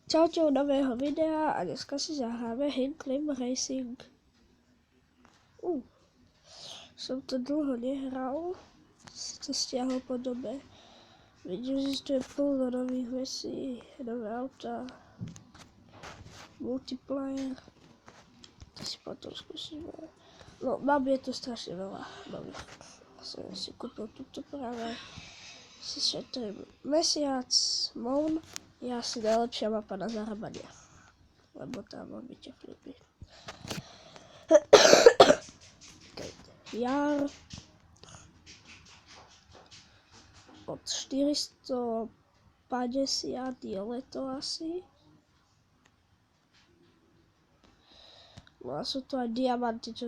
Čaute u nového videa a dneska si zahráme Hinclim Racing. Som to dlho nehral, si to stiahol po dobe. Vidím, že tu je plno nových vecí, nové auta, multiplayer. To si potom skúsime. No, mám je tu strašne veľa nových. Som si kúpil túto práve. Si šetrím mesiac, Moon. Je asi najlepšia mapa na zarábanie, lebo tam mám byť flipy. Jar od 450 je leto asi. No a sú tu aj diamanty, čo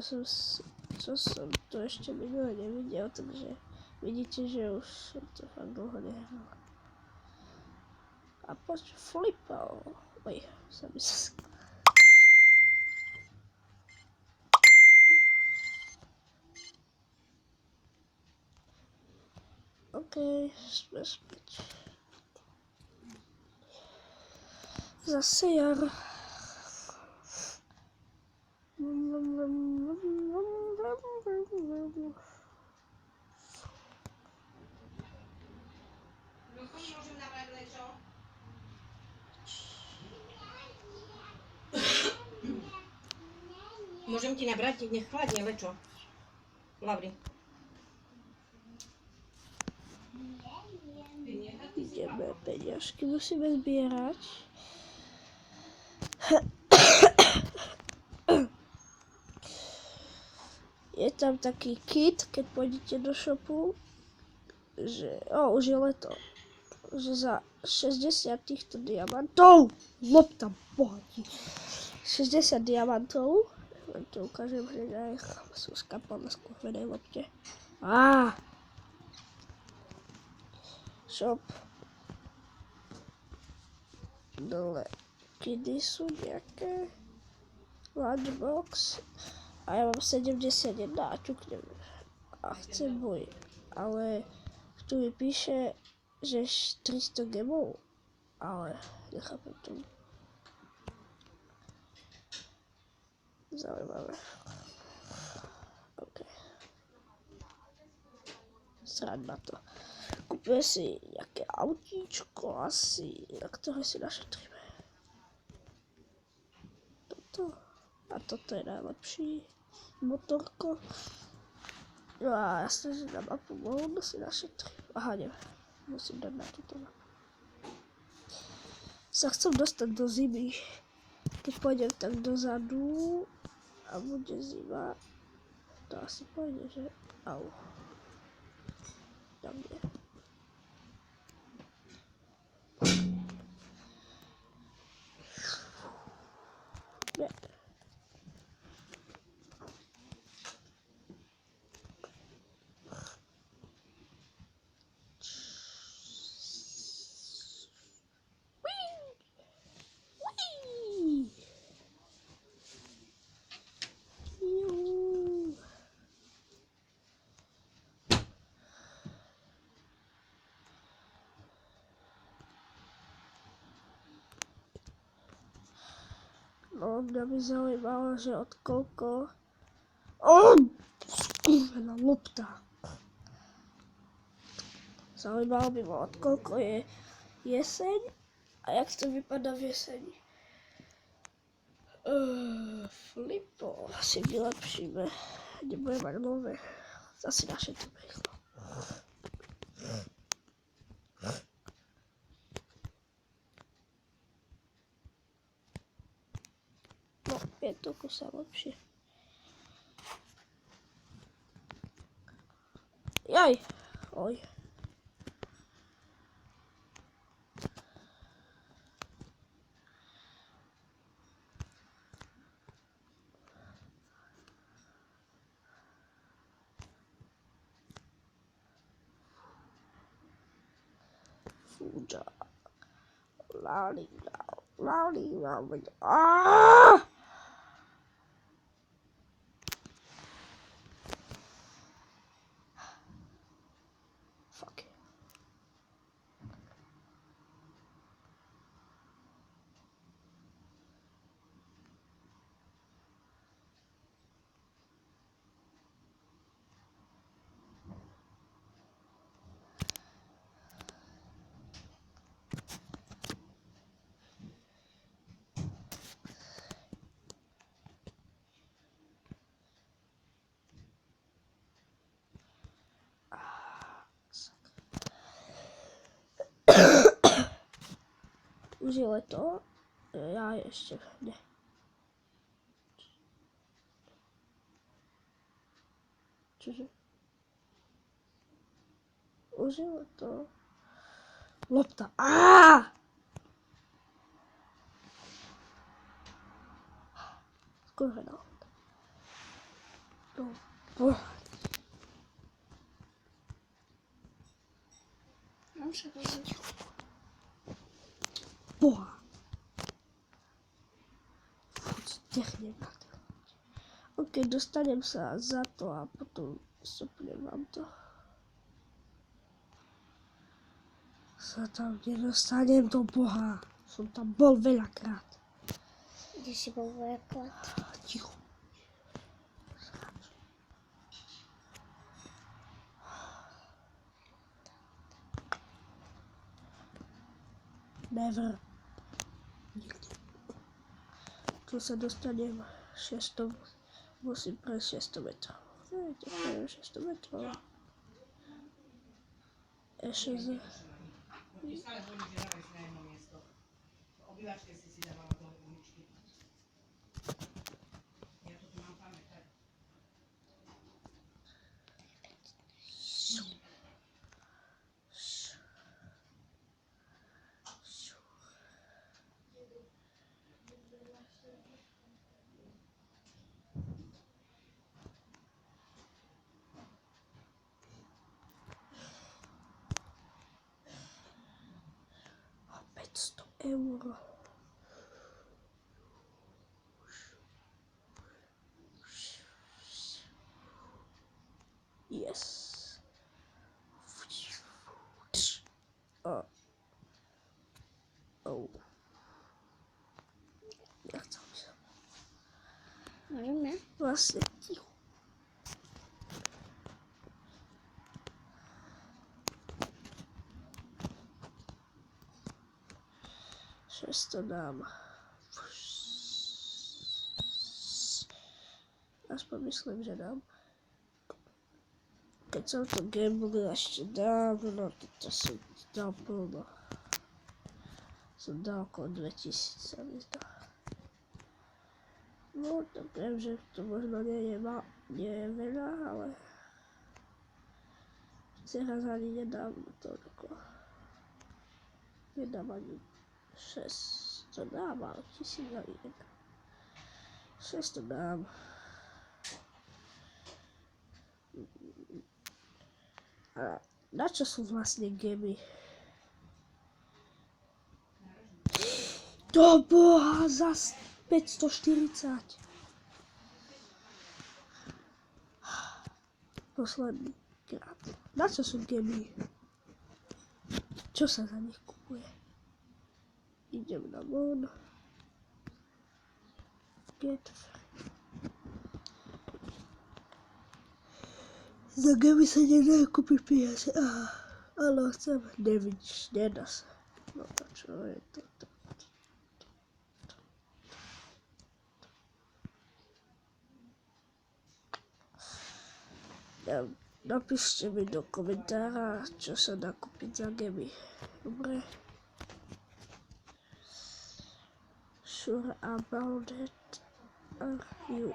som tu ešte minule nevidel, takže vidíte, že už som to fakt dlho nehral. A poď flipal. Oj, sa mi sa... OK, sme späť. Zase jar. Môžem ti nabrať, nech chladne, lečo. Lavri. Ideme, peňažky musíme zbierať. Je tam taký kit, keď pôjdete do shopu, že, už je leto, že za 60 týchto diamantov, tam pohodí, 60 diamantov, len to ukážem, že aj sú skapal na skurvenej lopte. Shop. Dole, kedy sú nejaké lunchbox. A ja mám 71 a čuknem. A chcem boj. Ale tu mi píše, že 300 gemov. Ale nechápem tomu. Zaujímavé. OK. Srad na to. Kúpime si nejaké autíčko asi, na ktoré si našetríme. Toto. A toto je najlepší motorko. No a jasne, že na mapu Moon si našetrím. Aha, neviem. Musím dať na túto mapu. Sa chcem dostať do zimy. Keď pôjdem tak dozadu a bude zima, to asi pôjde, že? Au. Tam je. Ne. No, mňa by zaujímalo, že od koľko... Skurvená lopta. Zaujímalo by ma, od koľko je jeseň a jak to vypadá v jeseni. Flipo, asi vylepšíme. Nebudem mať nové. Zasi našetríme rýchlo. No, 5 kusa lepšie. Jaj! Oj. Fúďa. Lálinga. Fuck. Už je leto. Ja ešte ne. Čože? Už je leto. Lopta. Aaaa! Kurva. No. Mám sa robiť. Boha. Technem na to. Ok, dostanem sa za to a potom stopnem vám to. Sa tam nedostanem do Boha. Som tam bol veľakrát. Kde si bol veľakrát? Ticho. Never. Nikdy. Tu sa dostanem 600. Musím prejsť 600 metrov. To je 600 metrov. Ešte za... Oni stále hovorí, že dávaj si na jedno miesto. V obývačke si dávala do uličky. Ja to tu mám pamätať. A 500 euro. Yes. Oh. Oh. Nechcel by som. Môžeme? Vlastne ticho. Šesto dám. Aspoň myslím, že dám. Keď som to gamble ešte dávno, toto som dal plno. Som dal okolo 2000, sa mi zdá. No, tak viem, že to možno nie je veľa, ale teraz ani nedám toľko. Nedám ani 6, to dám, ale 1000 ani nedám. 6 to dám. A na čo sú vlastne gemy? Do Boha, za 540. Posledný krát. Na čo sú gemy? Čo sa za nich kupuje? Idem na mon. Get free. Za gemy sa nedá kúpiť peniaze. Ale chcem. Nevidíš, nedá sa. No to čo je toto? Napíšte mi do komentára, čo sa dá kúpiť za gemy. Dobre? Sure about it are you?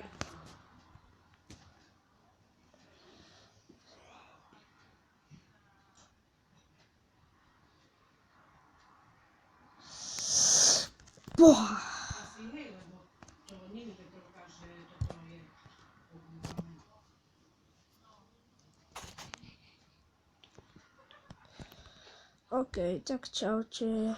Boha! Asi hej, lebo to nie je Petrovka, že toto je obývané. OK, tak čaute.